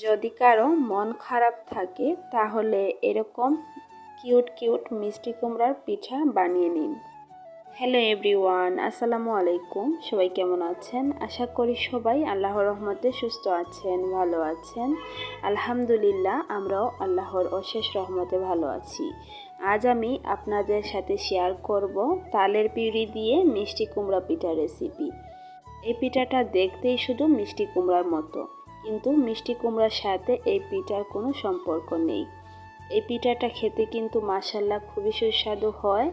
যদি কারো মন খারাপ থাকে তাহলে এরকম কিউট কিউট মিষ্টি কুমড়ার পিঠা বানিয়ে নিন। হ্যালো এভরিওয়ান, আসসালামু আলাইকুম। সবাই কেমন আছেন? আশা করি সবাই আল্লাহর রহমতে সুস্থ আছেন, ভালো আছেন। আলহামদুলিল্লাহ, আমরাও আল্লাহর অশেষ রহমতে ভালো আছি। আজ আমি আপনাদের সাথে শেয়ার করব তালের পিউরি দিয়ে মিষ্টি কুমড়া পিঠা রেসিপি। এই পিঠাটা দেখতেই শুধু মিষ্টি কুমড়ার মতো, কিন্তু মিষ্টি কুমড়ার সাথে এই পিঠার কোনো সম্পর্ক নেই। এই পিঠাটা খেতে কিন্তু মাশাআল্লাহ খুবই সুস্বাদু হয়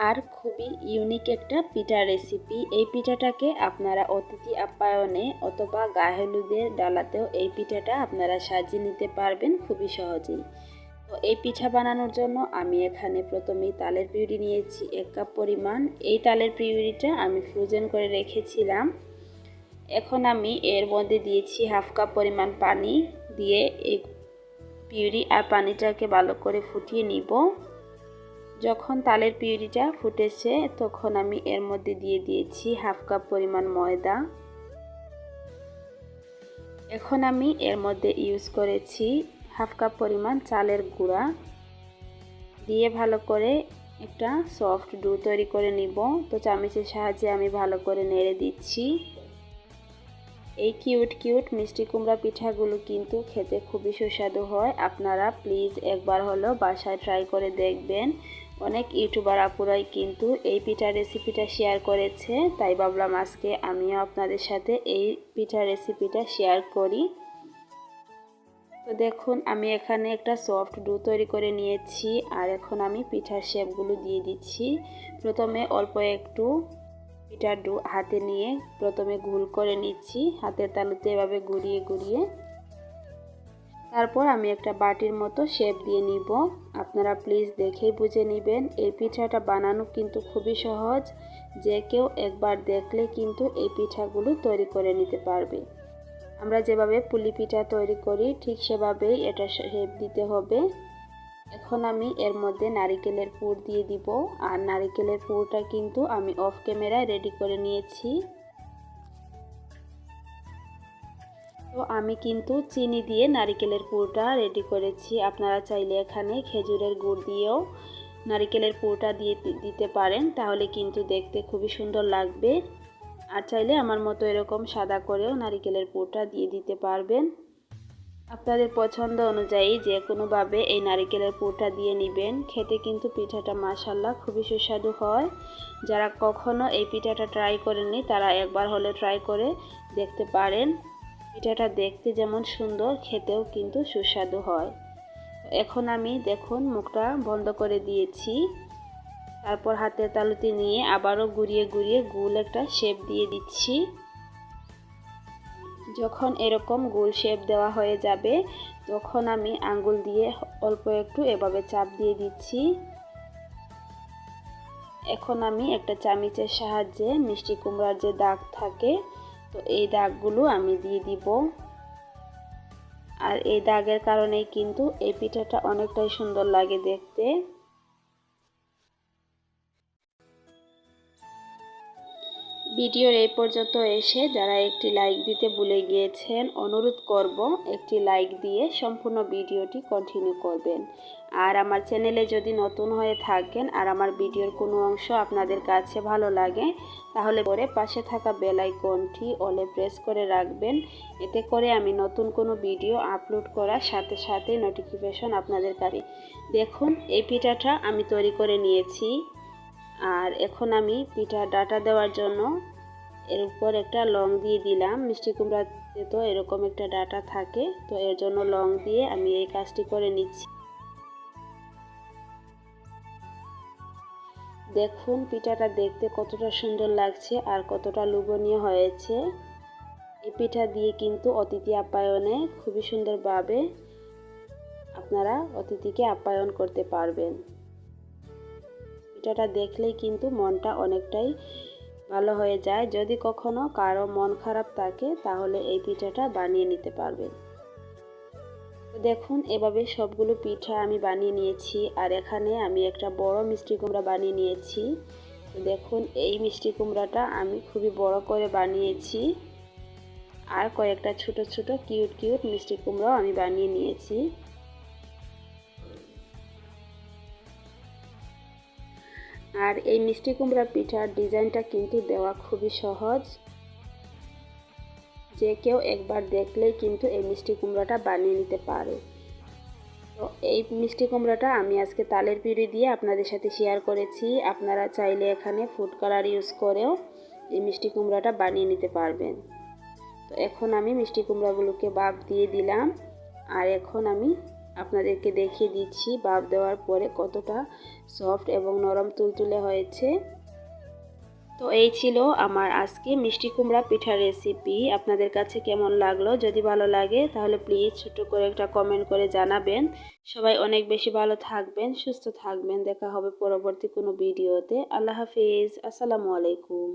আর খুবই ইউনিক একটা পিঠা রেসিপি। এই পিঠাটাকে আপনারা অতিথি আপ্যায়নে অথবা গায়ে হলুদের ডালাতেও এই পিঠাটা আপনারা সাজিয়ে নিতে পারবেন খুবই সহজেই। তো এই পিঠা বানানোর জন্য আমি এখানে প্রথমেই তালের পিউরি নিয়েছি 1 কাপ পরিমাণ। এই তালের পিউরিটা আমি ফ্রোজেন করে রেখেছিলাম। এখন আমি এর মধ্যে দিয়েছি 1/2 কাপ পরিমাণ পানি, দিয়ে এই পিউরি আর পানিটাকে ভালো করে ফুটিয়ে নিব। যখন তালের পিউরিটা ফুটেছে তখন আমি এর মধ্যে দিয়ে দিয়েছি 1/2 কাপ পরিমাণ ময়দা। এখন আমি এর মধ্যে ইউজ করেছি 1/2 কাপ পরিমাণ চালের গুঁড়া, দিয়ে ভালো করে একটা সফট ডো তৈরি করে নিব। তো চামচের সাহায্যে আমি ভালো করে নেড়ে দিচ্ছি। এই কিউট কিউট মিষ্টি কুমড়া পিঠাগুলো কিন্তু খেতে খুবই সুস্বাদু হয়। আপনারা প্লিজ একবার হলেও বাসায় ট্রাই করে দেখবেন। অনেক ইউটিউবার আপুরাই কিন্তু এই পিঠার রেসিপিটা শেয়ার করেছে, তাই ভাবলাম আজকে আমিও আপনাদের সাথে এই পিঠার রেসিপিটা শেয়ার করি। তো দেখুন, আমি এখানে একটা সফট ডো তৈরি করে নিয়েছি আর এখন আমি পিঠার শেপগুলো দিয়ে দিচ্ছি। প্রথমে অল্প একটু পিঠার ডো হাতে নিয়ে প্রথমে গোল করে নিচ্ছি, হাতের তালুতে এভাবে ঘুরিয়ে ঘুরিয়ে। তারপর আমি একটা বাটির মতো শেপ দিয়ে নিব। আপনারা প্লিজ দেখেই বুঝে নেবেন। এই পিঠাটা বানানো কিন্তু খুবই সহজ, যে কেউ একবার দেখলে কিন্তু এই পিঠাগুলো তৈরি করে নিতে পারবে। আমরা যেভাবে পুলি পিঠা তৈরি করি ঠিক সেভাবেই এটা শেপ দিতে হবে। এখন আমি এর মধ্যে নারিকেলের পুর দিয়ে দিব, আর নারিকেলের পুরটা কিন্তু আমি অফ ক্যামেরায় রেডি করে নিয়েছি। তো আমি কিন্তু চিনি দিয়ে নারিকেলের পুরটা রেডি করেছি। আপনারা চাইলে এখানে খেজুরের গুড় দিয়েও নারিকেলের পুরটা দিয়ে দিতে পারেন, তাহলে কিন্তু দেখতে খুবই সুন্দর লাগবে। আর চাইলে আমার মতো এরকম সাদা করেও নারিকেলের পুরটা দিয়ে দিতে পারবেন। আপনাদের পছন্দ অনুযায়ী যে কোনোভাবে এই নারিকেলের পুরটা দিয়ে নেবেন। খেতে কিন্তু পিঠাটা মাশাআল্লাহ খুবই সুস্বাদু হয়। যারা কখনো এই পিঠাটা ট্রাই করেননি তারা একবার হলে ট্রাই করে দেখতে পারেন। পিঠাটা দেখতে যেমন সুন্দর, খেতেও কিন্তু সুস্বাদু হয়। এখন আমি দেখুন মুখটা বন্ধ করে দিয়েছি। তারপর হাতের তালুতে নিয়ে আবারও ঘুরিয়ে ঘুরিয়ে গোল একটা শেপ দিয়ে দিচ্ছি। যখন এরকম গোল শেপ দেওয়া হয়ে যাবে তখন আমি আঙ্গুল দিয়ে অল্প একটু এভাবে চাপ দিয়ে দিচ্ছি। এখন আমি একটা চামচের সাহায্যে মিষ্টি কুমড়ার যে দাগ থাকে, তো এই দাগগুলো আমি দিয়ে দিব। আর এই দাগের কারণেই কিন্তু এই পিঠাটা অনেকটাই সুন্দর লাগে দেখতে। ভিডিওর এই পর্যন্ত এসে যারা একটি লাইক দিতে ভুলে গিয়েছেন, অনুরোধ করব একটি লাইক দিয়ে সম্পূর্ণ ভিডিওটি কন্টিনিউ করবেন। আর আমার চ্যানেলে যদি নতুন হয়ে থাকেন আর আমার ভিডিওর কোনো অংশ আপনাদের কাছে ভালো লাগে, তাহলে পরে পাশে থাকা বেল আইকনটি অলে প্রেস করে রাখবেন। এতে করে আমি নতুন কোনো ভিডিও আপলোড করার সাথে সাথে নোটিফিকেশন আপনাদের কাছে। দেখুন, এই পিঠাটা আমি তৈরি করে নিয়েছি। আর এখন আমি পিঠা ডাটা দেওয়ার জন্য এর উপর একটা লং দিয়ে দিলাম। মিষ্টি কুমড়াতে তো এরকম একটা ডাটা থাকে, তো এর জন্য লং দিয়ে আমি এই কাজটি করে নিচ্ছি। দেখুন পিঠাটা দেখতে কতটা সুন্দর লাগছে আর কতটা লোভনীয় হয়েছে। এই পিঠা দিয়ে কিন্তু অতিথি আপ্যায়নে খুবই সুন্দরভাবে আপনারা অতিথিকে আপ্যায়ন করতে পারবেন। পিঠাটা দেখলেই কিন্তু মনটা অনেকটাই ভালো হয়ে যায়। যদি কখনো কারো মন খারাপ থাকে তাহলে এই পিঠাটা বানিয়ে নিতে পারবেন। তো দেখুন, এভাবে সবগুলো পিঠা আমি বানিয়ে নিয়েছি। আর এখানে আমি একটা বড় মিষ্টি কুমড়া বানিয়ে নিয়েছি। তো দেখুন, এই মিষ্টি কুমড়াটা আমি খুবই বড় করে বানিয়েছি। আর কয়েকটা ছোট ছোট কিউট কিউট মিষ্টি কুমড়াও আমি বানিয়ে নিয়েছি। আর এই মিষ্টি কুমড়া পিঠার ডিজাইনটা কিন্তু দেওয়া খুবই সহজ, যে কেউ একবার দেখলেই কিন্তু এই মিষ্টি কুমড়াটা বানিয়ে নিতে পারে। তো এই মিষ্টি কুমড়াটা আমি আজকে তালের পিঁড়ি দিয়ে আপনাদের সাথে শেয়ার করেছি। আপনারা চাইলে এখানে ফুড কালার ইউজ করেও এই মিষ্টি কুমড়াটা বানিয়ে নিতে পারবেন। তো এখন আমি মিষ্টি কুমড়াগুলোকে ভাপ দিয়ে দিলাম, আর এখন আমি আপনাদেরকে দেখিয়ে দিচ্ছি ভাপ দেওয়ার পরে কতটা সফট এবং নরম তুলতুলে হয়েছে। তো এই ছিল আমার আজকে মিষ্টি কুমড়া পিঠার রেসিপি। আপনাদের কাছে কেমন লাগলো? যদি ভালো লাগে তাহলে প্লিজ ছোট করে একটা কমেন্ট করে জানাবেন। সবাই অনেক বেশি ভালো থাকবেন, সুস্থ থাকবেন। দেখা হবে পরবর্তী কোনো ভিডিওতে। আল্লাহ হাফিজ, আসসালামু আলাইকুম।